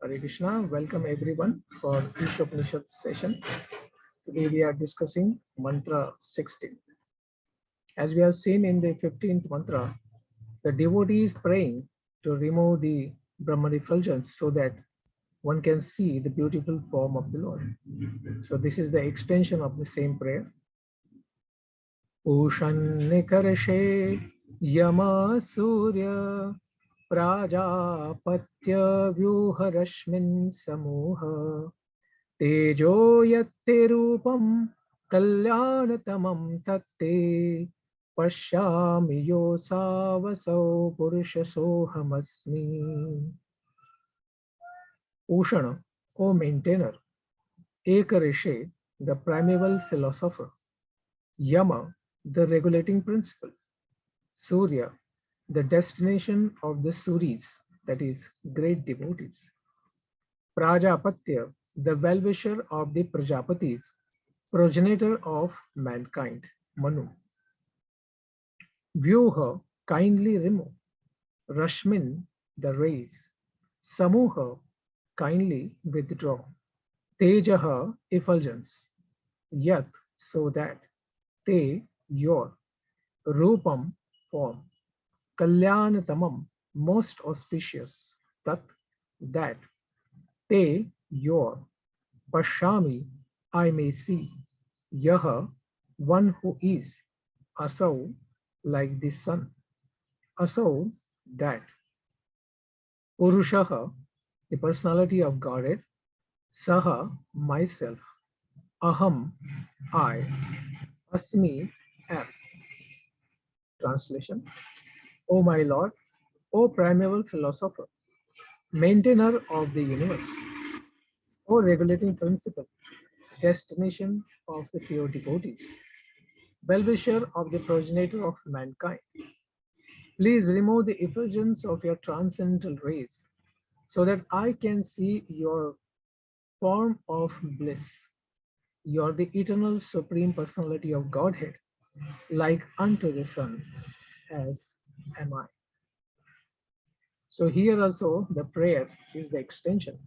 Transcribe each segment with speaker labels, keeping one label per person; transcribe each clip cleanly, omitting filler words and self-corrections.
Speaker 1: Hare Krishna. Welcome everyone for ISHOPANISHAD session. Today we are discussing mantra 16. As we have seen in the 15th mantra, the devotee is praying to remove the Brahman effulgence so that one can see the beautiful form of the Lord. So this is the extension of the same prayer. Ushannikarashe Yama Surya Prajapatya Vyuharashmin Samuha Tejo Yatte Rupam Kalyantamam Tatte Pashyami Yosavasau Purushasohamasmi. Ushana, O maintainer, Ekarishe, the primeval philosopher, Yama, the regulating principle, Surya, the destination of the Suris, that is, great devotees, Prajapatya, the well-wisher of the Prajapatis, progenitor of mankind, Manu, Vyuha, kindly remove, Rashmin, the rays, Samuha, kindly withdraw, Tejaha, effulgence, Yat, so that, Te, your, Rupam, form, Kalyanatamam, most auspicious, Tat, that, Te, your, Pashami, I may see, Yaha, one who is, Asau, like the sun, Asau, that, Purushaha, the personality of Godhead, Saha, myself, Aham, I, Asmi, am. Translation. O my Lord, O primeval philosopher, maintainer of the universe, O regulating principle, destination of the pure devotees, well-wisher of the progenitor of mankind, please remove the effulgence of your transcendental rays so that I can see your form of bliss. You are the eternal supreme personality of Godhead, like unto the sun, as am I. So here also the prayer is the extension.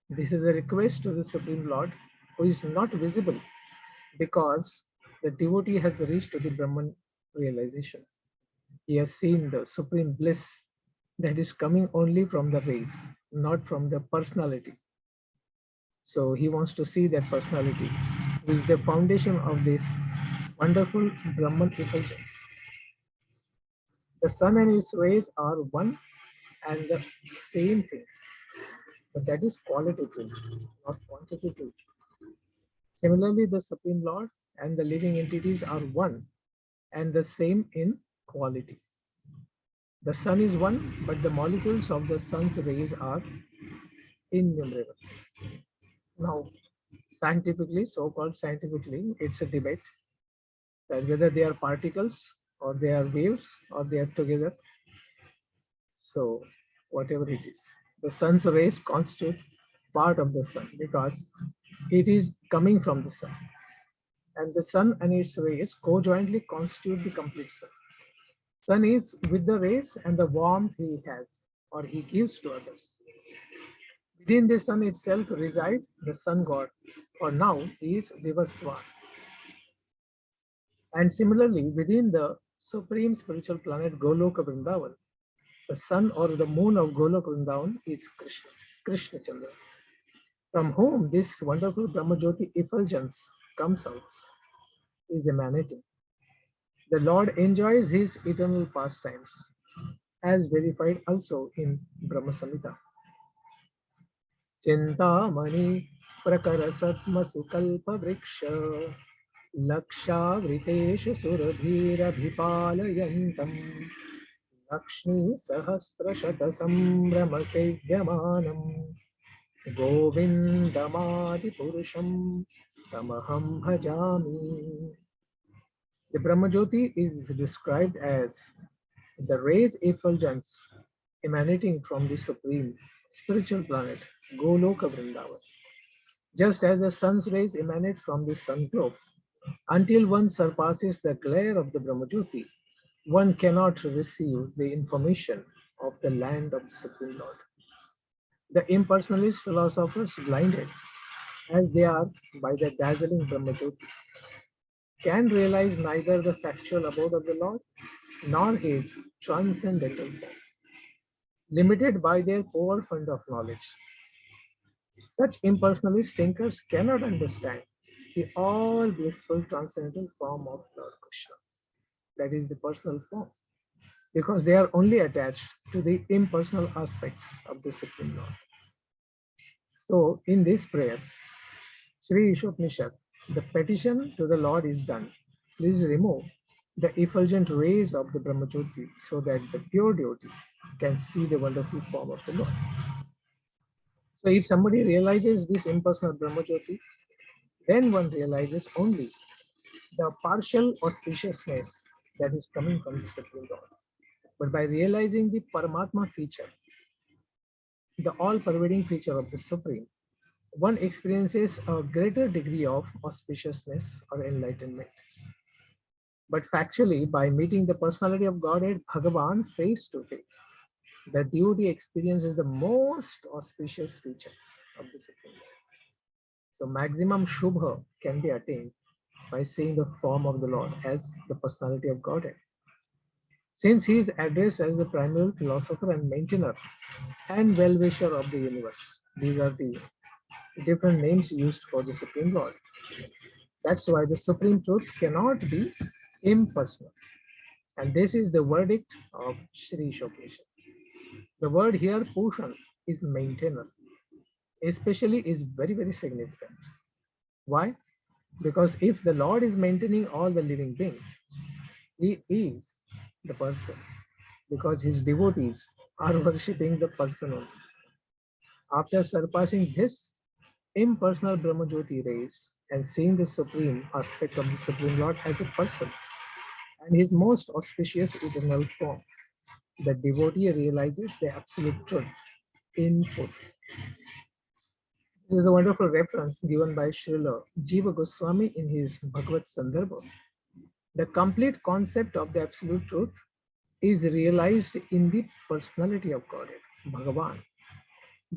Speaker 1: This is a request to the Supreme Lord who is not visible because the devotee has reached to the Brahman realization. He has seen the supreme bliss that is coming only from the rays, not from the personality. So he wants to see that personality, which is the foundation of this wonderful Brahman effulgence. The sun and its rays are one and the same thing, but that is qualitative, not quantitative. Similarly, the Supreme Lord and the living entities are one and the same in quality. The sun is one, but the molecules of the sun's rays are innumerable. Now, scientifically, so-called scientifically, it's a debate that whether they are particles or they are waves or they are together. So, whatever it is, the sun's rays constitute part of the sun because it is coming from the sun, and the sun and its rays co-jointly constitute the complete sun. Sun is with the rays and the warmth he has or he gives to others. Within the sun itself resides the sun god, or now he is Vivaswan. And similarly, within the supreme spiritual planet Goloka Vrindavan, the sun or the moon of Goloka Vrindavan is Krishna, Krishna Chandra, from whom this wonderful Brahmajyoti effulgence comes out, is emanating. The Lord enjoys his eternal pastimes, as verified also in Brahma Samhita. Chintamani Prakarasatmasukalpavriksha Lakshavritesh Surabhirabhipalayantam Lakshmi Sahasrashatasambramasevymanam Govindamadi Purusham Tamaham Bhajami. The Brahmajyoti is described as the rays effulgence emanating from the supreme spiritual planet Goloka Vrindavan. Just as the sun's rays emanate from the sun globe, until one surpasses the glare of the Brahmajyoti, one cannot receive the information of the land of the Supreme Lord. The impersonalist philosophers, blinded as they are by the dazzling Brahmajyoti, can realize neither the factual abode of the Lord nor his transcendental form, limited by their poor fund of knowledge. Such impersonalist thinkers cannot understand the all blissful transcendental form of Lord Krishna, that is the personal form, because they are only attached to the impersonal aspect of the Supreme Lord. So, in this prayer, Sri ISHOPANISHAD, the petition to the Lord is done. Please remove the effulgent rays of the Brahmajyoti so that the pure devotee can see the wonderful form of the Lord. So, if somebody realizes this impersonal Brahmajyoti, then one realizes only the partial auspiciousness that is coming from the Supreme Lord. But by realizing the Paramatma feature, the all-pervading feature of the Supreme, one experiences a greater degree of auspiciousness or enlightenment. But factually, by meeting the personality of Godhead, Bhagavan, face to face, the devotee experiences the most auspicious feature of the Supreme Lord. So maximum Shubha can be attained by seeing the form of the Lord as the personality of Godhead. Since he is addressed as the primal philosopher and maintainer and well-wisher of the universe, these are the different names used for the Supreme Lord. That's why the Supreme Truth cannot be impersonal. And this is the verdict of Sri Shokesha. The word here, Pushan, is maintainer, especially is very, very significant. Why? Because if the Lord is maintaining all the living beings, he is the person, because his devotees are worshipping the person only. After surpassing this impersonal Brahmajyoti rays and seeing the supreme aspect of the Supreme Lord as a person and his most auspicious eternal form, the devotee realizes the absolute truth in full. This is a wonderful reference given by Srila Jiva Goswami in his Bhagavad Sandarbha. The complete concept of the absolute truth is realized in the personality of Godhead, Bhagavan,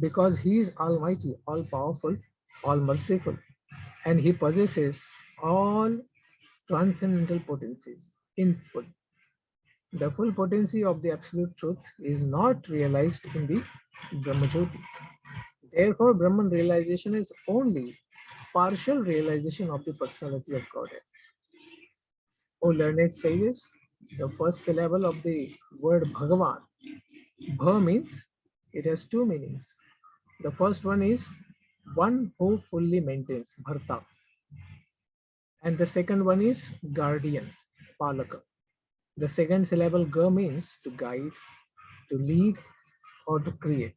Speaker 1: because he is almighty, all powerful, all merciful, and he possesses all transcendental potencies in full. The full potency of the absolute truth is not realized in the Brahmajyoti. Therefore, Brahman realization is only partial realization of the personality of Godhead. O learned sages, the first syllable of the word Bhagavan, Bha means it has two meanings. The first one is one who fully maintains, Bharta, and the second one is guardian, Palaka. The second syllable Ga means to guide, to lead, or to create.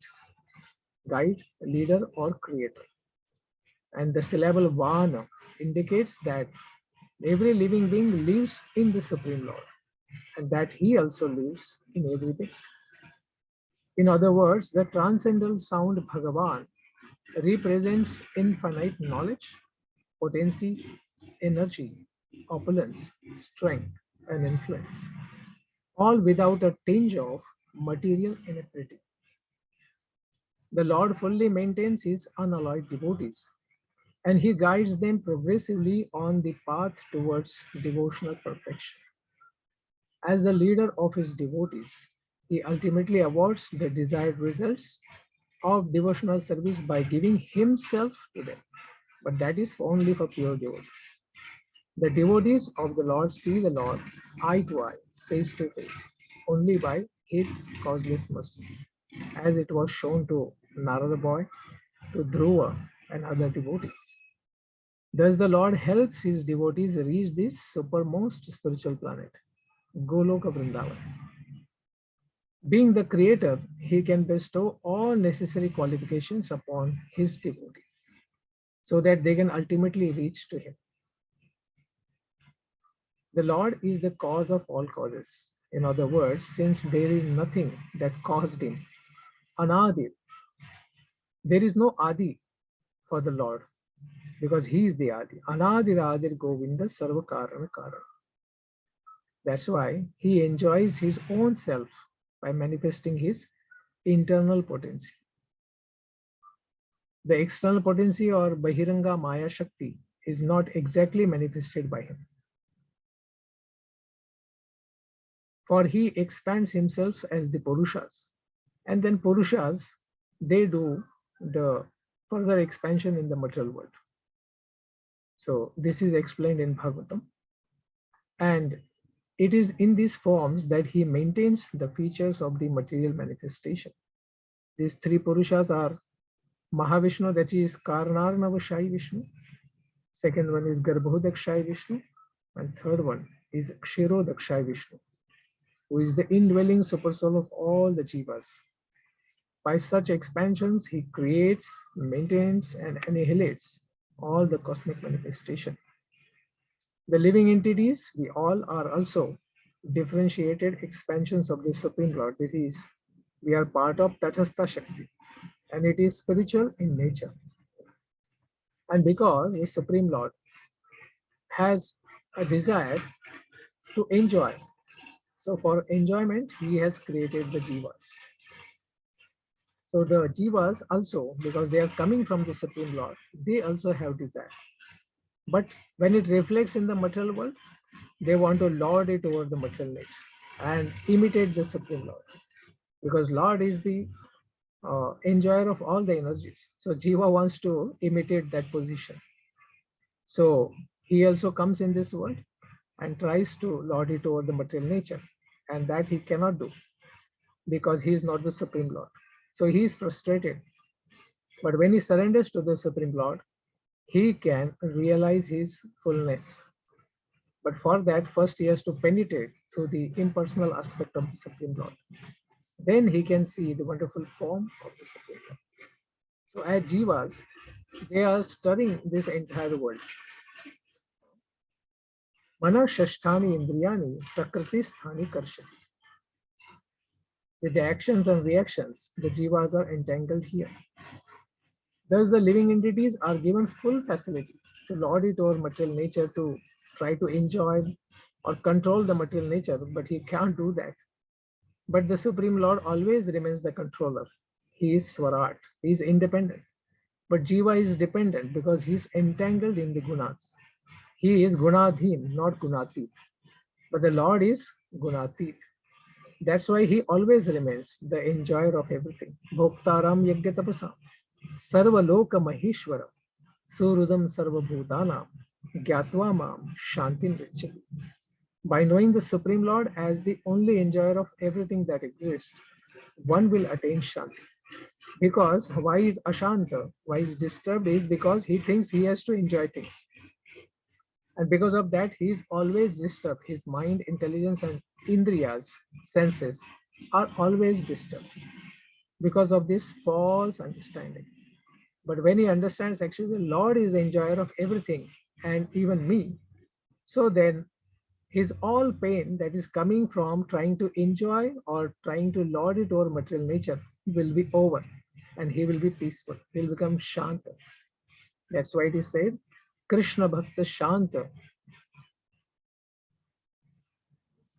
Speaker 1: Guide, leader, or creator. And the syllable Vana indicates that every living being lives in the Supreme Lord and that he also lives in everything. In other words, the transcendental sound Bhagavan represents infinite knowledge, potency, energy, opulence, strength, and influence, all without a tinge of material inequity. The Lord fully maintains his unalloyed devotees, and he guides them progressively on the path towards devotional perfection. As the leader of his devotees, he ultimately awards the desired results of devotional service by giving himself to them. But that is only for pure devotees. The devotees of the Lord see the Lord eye to eye, face to face, only by his causeless mercy, as it was shown to Narada boy, to Dhruva, and other devotees. Thus, the Lord helps his devotees reach this supermost spiritual planet, Goloka Vrindavan. Being the creator, he can bestow all necessary qualifications upon his devotees so that they can ultimately reach to him. The Lord is the cause of all causes. In other words, since there is nothing that caused him, Anadi, there is no Adi for the Lord because he is the Adi. Anadiradir Govinda Sarva Karana Karana. That's why he enjoys his own self by manifesting his internal potency. The external potency or Bahiranga Maya Shakti is not exactly manifested by him, for he expands himself as the Purushas. And then Purushas, they do the further expansion in the material world. So this is explained in Bhagavatam. And it is in these forms that he maintains the features of the material manifestation. These three Purushas are Mahavishnu, that is Karnarnavashai Vishnu. Second one is Garbhodakshai Vishnu. And third one is Kshirodakshai Vishnu, who is the indwelling supersoul of all the jivas. By such expansions, he creates, maintains, and annihilates all the cosmic manifestation. The living entities, we all are also differentiated expansions of the Supreme Lord. That is, we are part of Tathastha Shakti, and it is spiritual in nature. And because the Supreme Lord has a desire to enjoy, so for enjoyment, he has created the jivas. So the jivas also, because they are coming from the Supreme Lord, they also have desire. But when it reflects in the material world, they want to lord it over the material nature and imitate the Supreme Lord. Because Lord is the enjoyer of all the energies. So Jiva wants to imitate that position. So he also comes in this world and tries to lord it over the material nature. And that he cannot do because he is not the Supreme Lord. So he is frustrated. But when he surrenders to the Supreme Lord, he can realize his fullness. But for that, first he has to penetrate through the impersonal aspect of the Supreme Lord. Then he can see the wonderful form of the Supreme Lord. So as jivas, they are stirring this entire world. Mana shashtani indriyani prakriti sthani karshati. With the actions and reactions, the jivas are entangled here. Thus, the living entities are given full facility to lord it over material nature, to try to enjoy or control the material nature, but he can't do that. But the Supreme Lord always remains the controller. He is Swarat, he is independent. But Jiva is dependent because he is entangled in the gunas. He is gunadhin, not gunatit. But the Lord is gunatit. That's why he always remains the enjoyer of everything. Bhoktaram yajnatapasam, sarvaloka maheshwaram, surudam sarvabhutanam, gyatva mam shantin richati. By knowing the Supreme Lord as the only enjoyer of everything that exists, one will attain Shanti. Because why is Ashanta, why is disturbed, is because he thinks he has to enjoy things. And because of that, he is always disturbed. His mind, intelligence, and indriyas, senses, are always disturbed because of this false understanding. But when he understands actually the Lord is the enjoyer of everything and even me, so then his all pain that is coming from trying to enjoy or trying to lord it over material nature will be over, and he will be peaceful. He'll become Shanta. That's why it is said, Krishna Bhakta Shanta,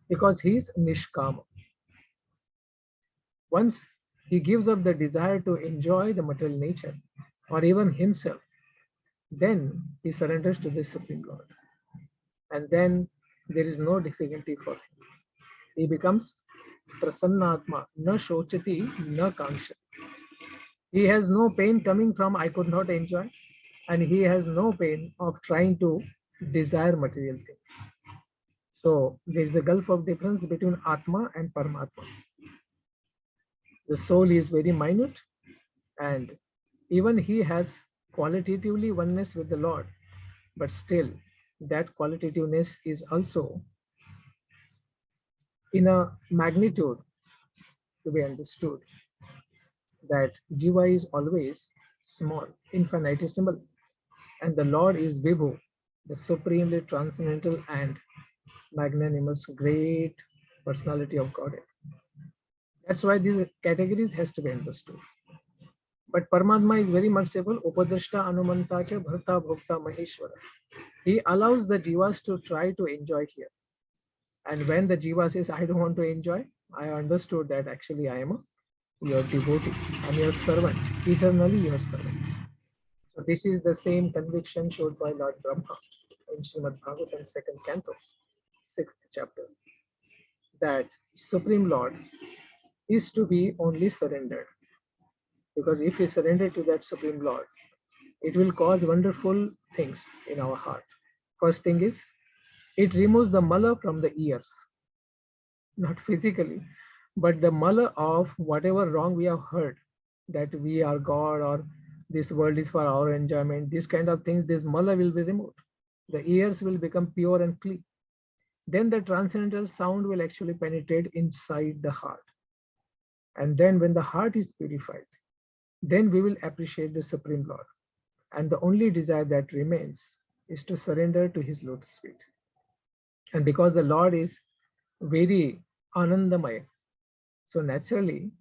Speaker 1: because he is Nishkama. Once he gives up the desire to enjoy the material nature or even himself, then he surrenders to the Supreme Lord. And then there is no difficulty for him. He becomes Prasannatma, na shochati, na kankshati. He has no pain coming from I could not enjoy, and he has no pain of trying to desire material things. So there is a gulf of difference between Atma and Paramatma. The soul is very minute, and even he has qualitatively oneness with the Lord, but still that qualitativeness is also in a magnitude to be understood, that Jiva is always small, infinitesimal, and the Lord is Vibhu, the supremely transcendental and magnanimous great personality of Godhead. That's why these categories has to be understood. But Paramatma is very merciful. Upadrashta Anumanta cha Bharta Bhokta Maheshwara. He allows the jivas to try to enjoy here. And when the jiva says, I don't want to enjoy, I understood that actually I am your devotee. I'm your servant, eternally your servant. So this is the same conviction showed by Lord Brahma in Srimad Bhagavatam second canto, sixth chapter, that Supreme Lord is to be only surrendered. Because if we surrender to that Supreme Lord, it will cause wonderful things in our heart. First thing is, it removes the mala from the ears, not physically, but the mala of whatever wrong we have heard, that we are God or this world is for our enjoyment, these kind of things, this mala will be removed. The ears will become pure and clean. Then the transcendental sound will actually penetrate inside the heart. And then when the heart is purified, then we will appreciate the Supreme Lord. And the only desire that remains is to surrender to his lotus feet. And because the Lord is very Anandamaya, so naturally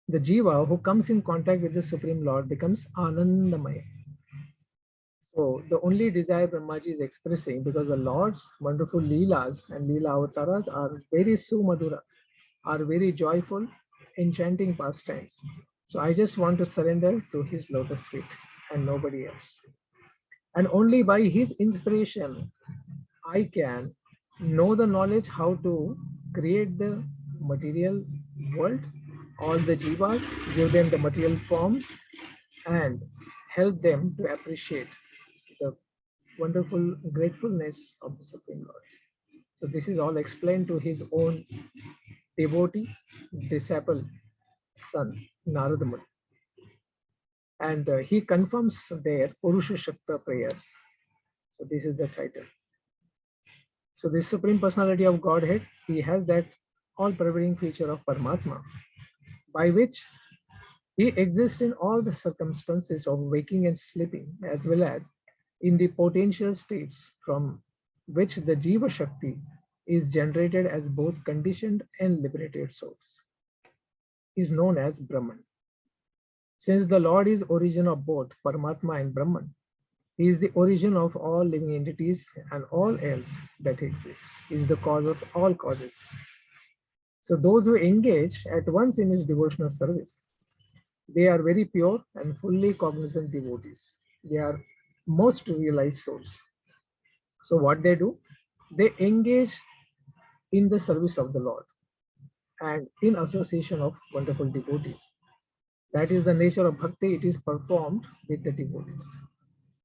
Speaker 1: the Jiva who comes in contact with the Supreme Lord becomes Anandamaya. So the only desire Brahmaji is expressing, because the Lord's wonderful Leelas and Leela avatars are very sumadura, are very joyful, enchanting pastimes. So I just want to surrender to his lotus feet and nobody else. And only by his inspiration, I can know the knowledge how to create the material world, all the jivas, give them the material forms, and help them to appreciate the wonderful gratefulness of the Supreme Lord. So this is all explained to his own devotee, disciple, son, Narada Muni. And he confirms their Purusha Shakta prayers. So this is the title. So this Supreme Personality of Godhead, he has that all-pervading feature of Paramatma, by which he exists in all the circumstances of waking and sleeping, as well as in the potential states from which the Jiva Shakti is generated as both conditioned and liberated souls, is known as Brahman. Since the Lord is origin of both Paramatma and Brahman, he is the origin of all living entities and all else that exists. He is the cause of all causes. So those who engage at once in his devotional service, they are very pure and fully cognizant devotees. They are most realized souls. So what they do? They engage in the service of the Lord and in association of wonderful devotees. That is the nature of bhakti. It is performed with the devotees.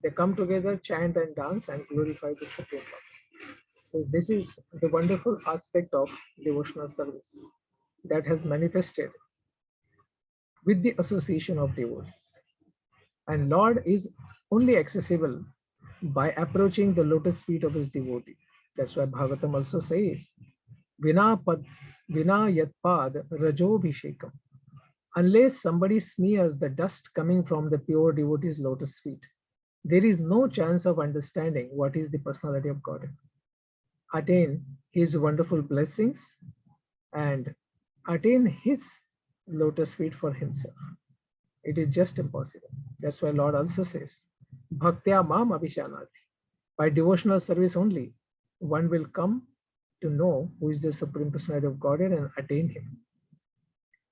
Speaker 1: They come together, chant and dance and glorify the Supreme Lord. So this is the wonderful aspect of devotional service that has manifested with the association of devotees. And Lord is only accessible by approaching the lotus feet of his devotee. That's why Bhagavatam also says, Vina pad Vina yat pad rajobhishekam. Unless somebody smears the dust coming from the pure devotee's lotus feet, there is no chance of understanding what is the personality of Godhead, attain his wonderful blessings, and attain his lotus feet for himself. It is just impossible. That's why Lord also says, Bhaktya mam abhishanati. By devotional service only, one will come to know who is the Supreme Personality of Godhead and attain him.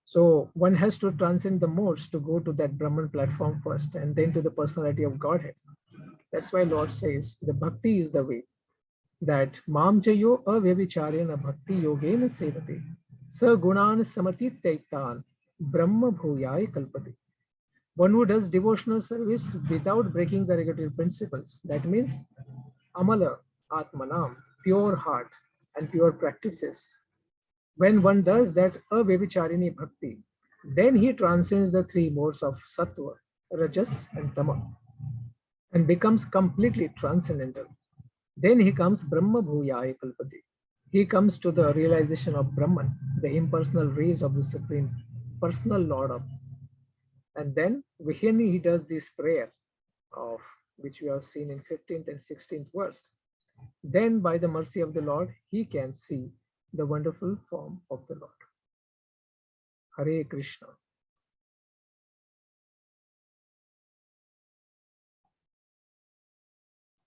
Speaker 1: So one has to transcend the modes to go to that Brahman platform first and then to the personality of Godhead. That's why Lord says the bhakti is the way. That mam jayo avyavicharena bhakti yogena sevate sa gunan samatitaitan brahma bhuyaya kalpate. One who does devotional service without breaking the regulatory principles, that means amala, atmanam, pure heart and pure practices. When one does that avyavicharini bhakti, then he transcends the three modes of sattva, rajas and tama and becomes completely transcendental. Then he comes Brahma Bhuyaya Kalpati. He comes to the realization of Brahman, the impersonal rays of the Supreme Personal Lord of. And then when he does this prayer of which we have seen in 15th and 16th verse, then by the mercy of the Lord, he can see the wonderful form of the Lord. Hare Krishna.